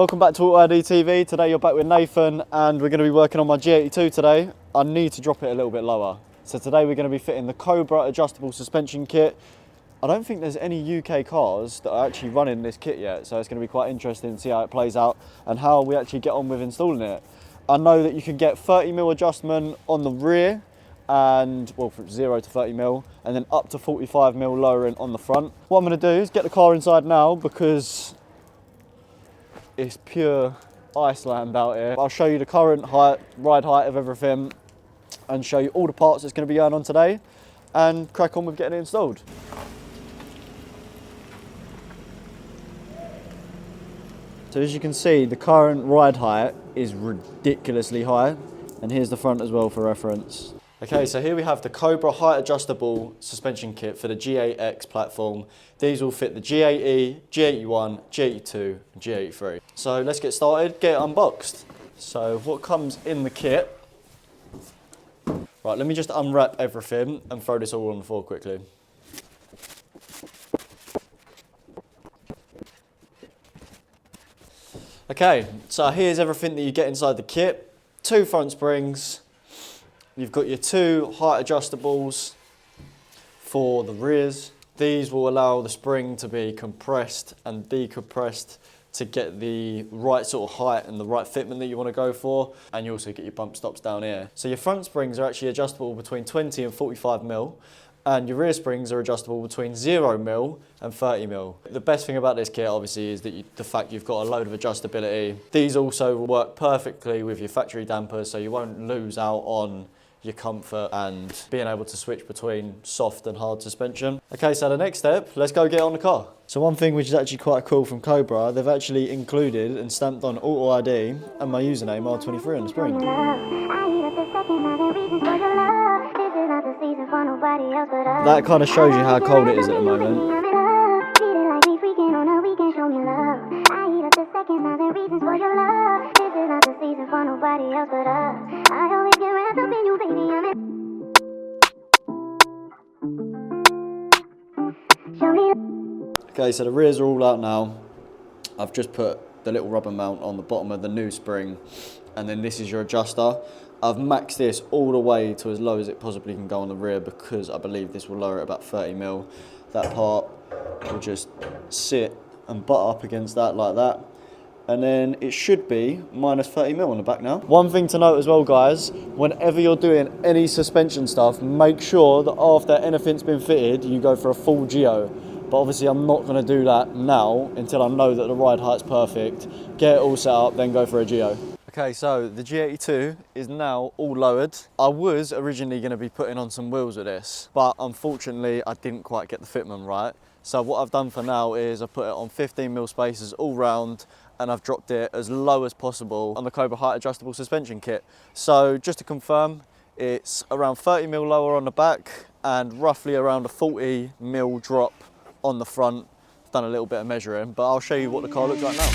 Welcome back to AUTOID TV. Today you're back with Nathan and we're going to be working on my G82 today. I need to drop it a little bit lower. So today we're going to be fitting the Cobra adjustable suspension kit. I don't think there's any UK cars that are actually running this kit yet, so it's going to be quite interesting to see how it plays out and how we actually get on with installing it. I know that you can get 30mm adjustment on the rear and, well, from 0 to 30mm, and then up to 45mm lowering on the front. What I'm going to do is get the car inside now because it's pure Iceland out here. I'll show you the current height, ride height of everything and show you all the parts that's going to be going on today and crack on with getting it installed. So as you can see, the current ride height is ridiculously high, and here's the front as well for reference. Okay, so here we have the Cobra height adjustable suspension kit for the G8X platform. These will fit the G80, G81, G82, and G83. So let's get started, get it unboxed. So what comes in the kit? Right, let me just unwrap everything and throw this all on the floor quickly. Okay, so here's everything that you get inside the kit. 2 front springs. You've got your 2 height adjustables for the rears. These will allow the spring to be compressed and decompressed to get the right sort of height and the right fitment that you want to go for. And you also get your bump stops down here. So your front springs are actually adjustable between 20 and 45mm. And your rear springs are adjustable between 0mm and 30mm. The best thing about this kit obviously is that the fact you've got a load of adjustability. These also work perfectly with your factory dampers, so you won't lose out on your comfort and being able to switch between soft and hard suspension. Okay, so the next step, let's go get on the car. So one thing which is actually quite cool from Cobra, they've actually included and stamped on AUTOID and my username R23 on the spring. That kind of shows you how cold it is at the moment. Okay, so the rears are all out now. I've just put the little rubber mount on the bottom of the new spring, and then this is your adjuster. I've maxed this all the way to as low as it possibly can go on the rear because I believe this will lower it about 30mm. That part will just sit and butt up against that like that. And then it should be minus 30mm on the back now. One thing to note as well, guys, whenever you're doing any suspension stuff, make sure that after anything's been fitted, you go for a full geo. But obviously I'm not gonna do that now until I know that the ride height's perfect. Get it all set up, then go for a geo. Okay, so the G82 is now all lowered. I was originally gonna be putting on some wheels with this, but unfortunately I didn't quite get the fitment right. So what I've done for now is I've put it on 15mm spacers all round, and I've dropped it as low as possible on the Cobra height adjustable suspension kit. So just to confirm, it's around 30mm lower on the back and roughly around a 40mm drop on the front. I've done a little bit of measuring, but I'll show you what the car looks like now.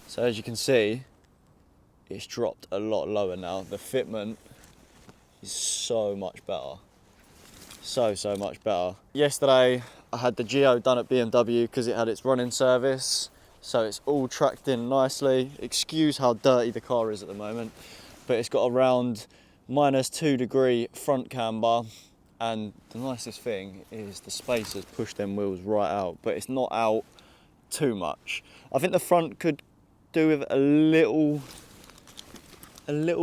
So as you can see, it's dropped a lot lower now. The fitment is so much better. So much better. Yesterday, I had the Geo done at BMW because it had its running service. So it's all tracked in nicely. Excuse how dirty the car is at the moment, but it's got around -2° front camber. And the nicest thing is the spacers push them wheels right out, but it's not out too much. I think the front could do with a little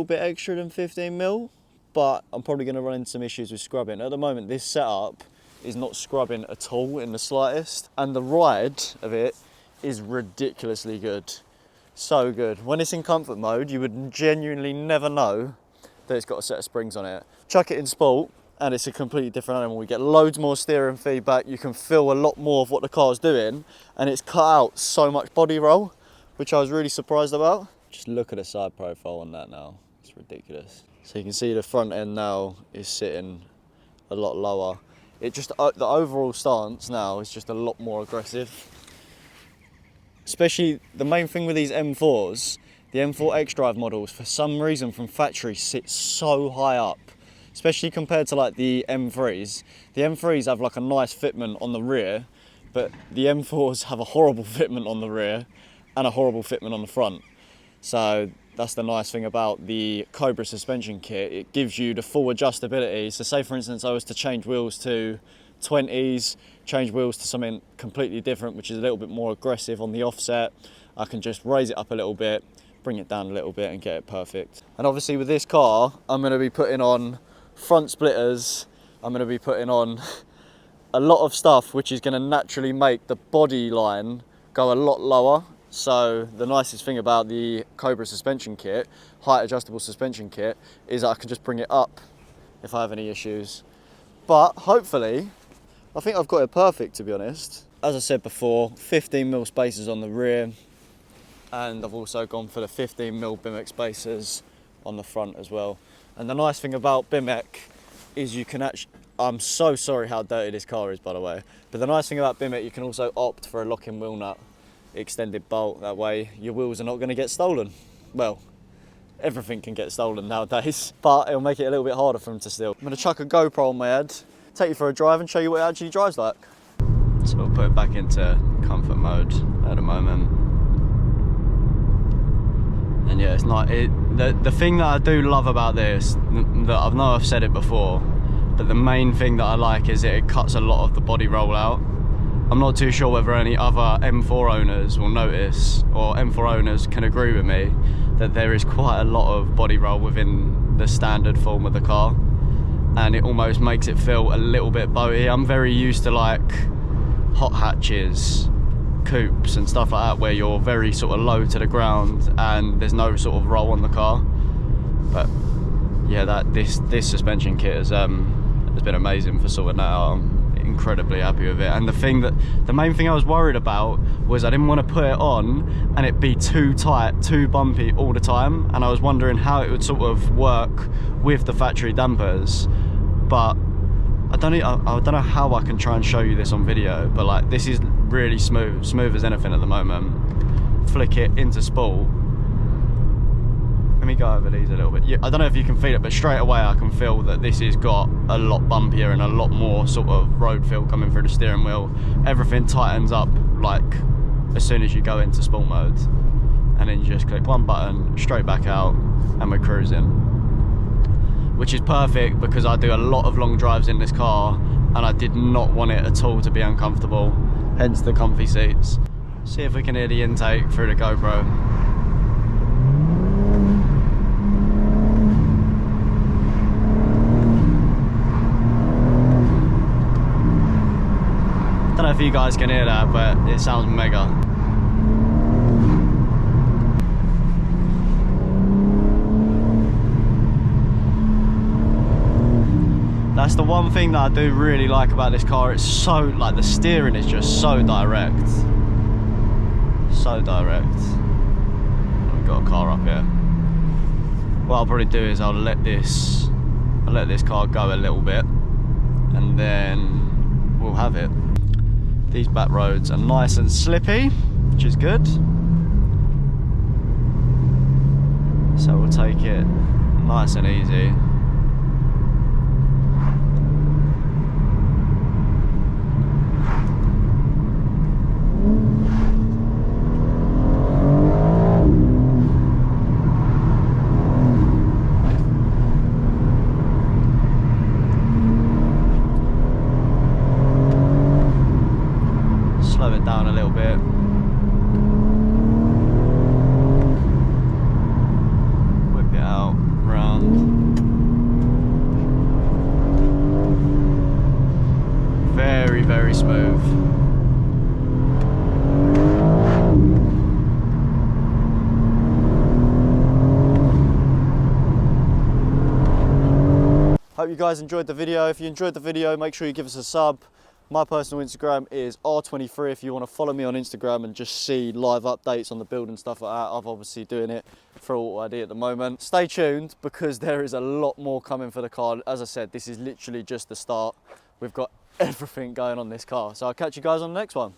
bit extra than 15mm, but I'm probably going to run into some issues with scrubbing. At the moment, this setup is not scrubbing at all in the slightest, and the ride of it is ridiculously good. So good. When it's in comfort mode, you would genuinely never know that it's got a set of springs on it. Chuck it in sport and it's a completely different animal. We get loads more steering feedback, you can feel a lot more of what the car's doing, and it's cut out so much body roll, which I was really surprised about. Just look at the side profile on that now, it's ridiculous. So you can see the front end now is sitting a lot lower. It just, the overall stance now is just a lot more aggressive. Especially the main thing with these M4s, the M4 X-Drive models, for some reason from factory sit so high up, especially compared to like the M3s. The M3s have like a nice fitment on the rear, but the M4s have a horrible fitment on the rear and a horrible fitment on the front. So that's the nice thing about the Cobra suspension kit. It gives you the full adjustability. So say for instance I was to change wheels to 20s, change wheels to something completely different, which is a little bit more aggressive on the offset, I can just raise it up a little bit, bring it down a little bit and get it perfect. And obviously with this car, I'm going to be putting on front splitters, I'm going to be putting on a lot of stuff which is going to naturally make the body line go a lot lower. So the nicest thing about the Cobra suspension kit, height adjustable suspension kit, is that I can just bring it up if I have any issues. But hopefully, I think I've got it perfect, to be honest. As I said before, 15mm spacers on the rear, and I've also gone for the 15mm Bimecc Spacers on the front as well. And the nice thing about Bimecc is you can actually, I'm so sorry how dirty this car is, by the way, but the nice thing about Bimecc, you can also opt for a lock-in wheel nut extended bolt. That way your wheels are not going to get stolen. Well, everything can get stolen nowadays, but it'll make it a little bit harder for them to steal. I'm going to chuck a GoPro on my head, take you for a drive and show you what it actually drives like. So we'll put it back into comfort mode at the moment. And yeah, it's not, the thing that I do love about this, that I know I've said it before, but the main thing that I like is that it cuts a lot of the body roll out. I'm not too sure whether any other M4 owners will notice, or M4 owners can agree with me, that there is quite a lot of body roll within the standard form of the car, and it almost makes it feel a little bit boaty. I'm very used to like hot hatches, coupes and stuff like that, where you're very sort of low to the ground and there's no sort of roll on the car. But yeah, this suspension kit has been amazing for sorting that out. I'm incredibly happy with it. And the main thing I was worried about was I didn't want to put it on and it be too tight, too bumpy all the time, and I was wondering how it would sort of work with the factory dampers. But I don't know how I can try and show you this on video, but like this is really smooth as anything at the moment. Flick it into sport. Let me go over these a little bit. I don't know if you can feel it, but straight away I can feel that this has got a lot bumpier and a lot more sort of road feel coming through the steering wheel. Everything tightens up like as soon as you go into sport mode, and then you just click one button, straight back out, and we're cruising. Which is perfect because I do a lot of long drives in this car and I did not want it at all to be uncomfortable, hence the comfy seats. See if we can hear the intake through the GoPro. Don't know if you guys can hear that, but it sounds mega. That's the one thing that I do really like about this car. It's so, like, the steering is just so direct. So direct. We've got a car up here. What I'll probably do is I'll let this car go a little bit and then we'll have it. These back roads are nice and slippy, which is good. So we'll take it nice and easy. Slow it down a little bit. Whip it out, round. Very, very smooth. Hope you guys enjoyed the video. If you enjoyed the video, make sure you give us a sub. My personal Instagram is R23 if you want to follow me on Instagram and just see live updates on the build and stuff like that. I'm obviously doing it for AUTOID at the moment. Stay tuned because there is a lot more coming for the car. As I said, this is literally just the start. We've got everything going on this car. So I'll catch you guys on the next one.